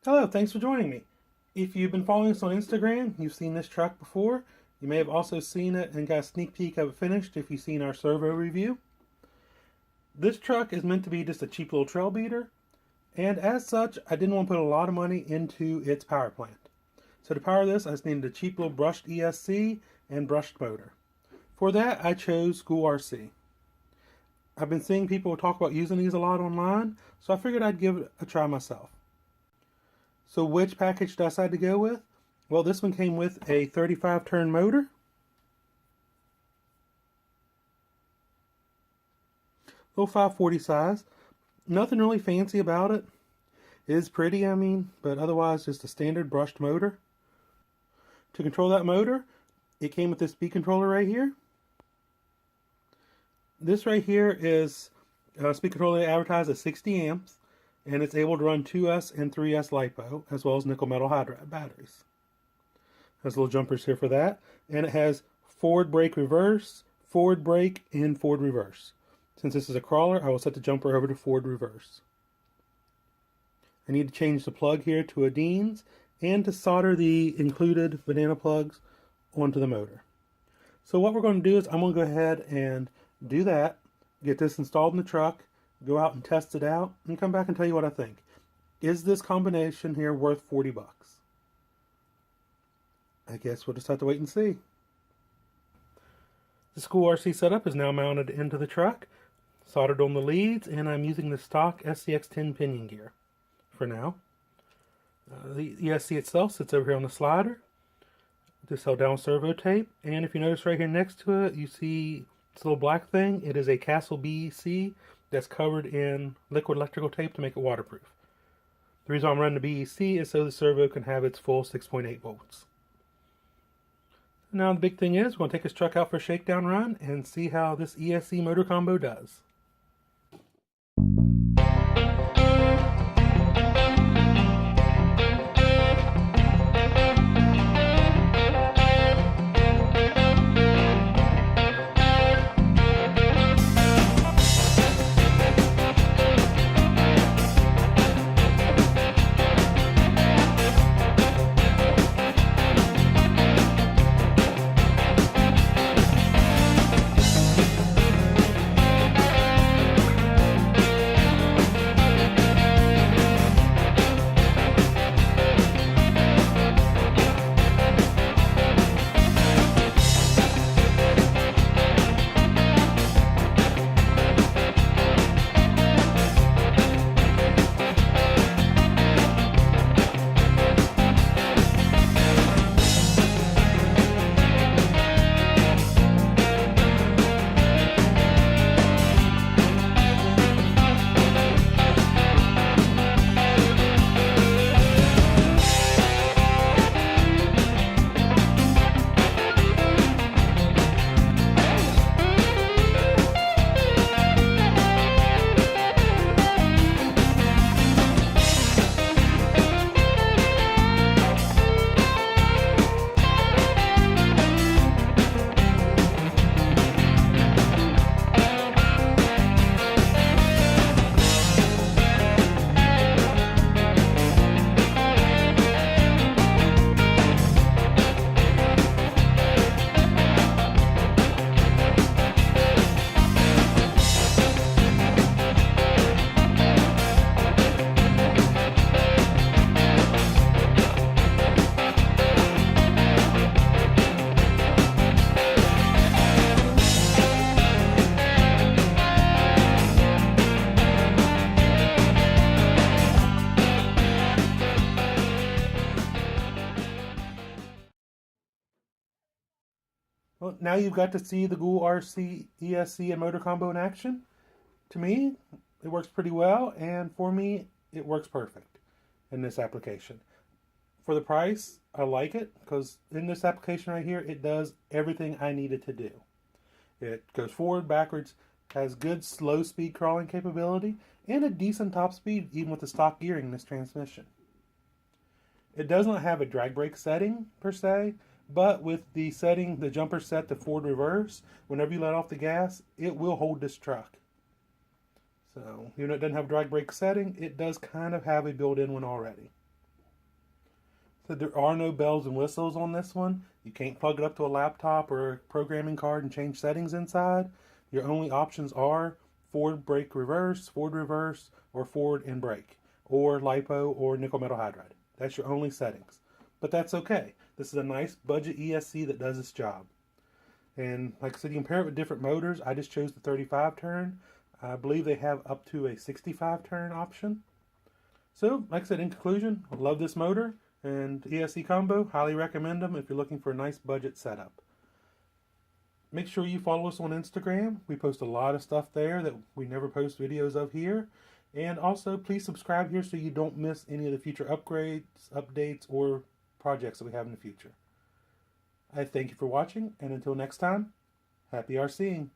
Hello, thanks for joining me. If you've been following us on Instagram, you've seen this truck before. You may have also seen it and got a sneak peek of it finished if you've seen our servo review. This truck is meant to be just a cheap little trail beater, and as such, I didn't want to put a lot of money into its power plant. So to power this, I just needed a cheap little brushed ESC and brushed motor. For that, I chose GoolRC. I've been seeing people talk about using these a lot online, so I figured I'd give it a try myself. So which package did I decide to go with? Well, this one came with a 35 turn motor, little 540 size. Nothing really fancy about it. It is pretty, but otherwise just a standard brushed motor. To control that motor, it came with this speed controller right here. This right here is a speed controller advertised at 60 amps, and it's able to run 2S and 3S LiPo, as well as nickel metal hydride batteries. Has little jumpers here for that, and it has forward brake reverse, forward brake, and forward reverse. Since this is a crawler, I will set the jumper over to forward reverse. I need to change the plug here to a Dean's, and to solder the included banana plugs onto the motor. So what we're going to do is I'm going to go ahead and do that, get this installed in the truck, go out and test it out, and come back and tell you what I think. Is this combination here worth 40 bucks? I guess we'll just have to wait and see. The GoolRC setup is now mounted into the truck, soldered on the leads, and I'm using the stock SCX10 pinion gear for now. The ESC itself sits over here on the slider. This held down servo tape, and if you notice right here next to it, you see this little black thing. It is a Castle BEC that's covered in liquid electrical tape to make it waterproof. The reason I'm running the BEC is so the servo can have its full 6.8 volts. Now the big thing is, we're going to take this truck out for a shakedown run and see how this ESC motor combo does. Well, now you've got to see the GoolRC ESC and motor combo in action. To me, it works pretty well, and for me, it works perfect in this application. For the price, I like it, because in this application right here, it does everything I need it to do. It goes forward, backwards, has good slow speed crawling capability, and a decent top speed even with the stock gearing in this transmission. It does not have a drag brake setting per se, but with the setting, the jumper set to forward reverse, whenever you let off the gas, it will hold this truck. So, even though it doesn't have a drag brake setting, it does kind of have a built-in one already. So there are no bells and whistles on this one. You can't plug it up to a laptop or a programming card and change settings inside. Your only options are forward brake reverse, or forward and brake, or LiPo or nickel metal hydride. That's your only settings. But that's okay. This is a nice budget ESC that does its job. And like I said, you can pair it with different motors. I just chose the 35 turn. I believe they have up to a 65 turn option. So, like I said, in conclusion, I love this motor and ESC combo. Highly recommend them if you're looking for a nice budget setup. Make sure you follow us on Instagram. We post a lot of stuff there that we never post videos of here. And also, please subscribe here so you don't miss any of the future upgrades, updates, or projects that we have in the future. I thank you for watching, and until next time, happy RCing.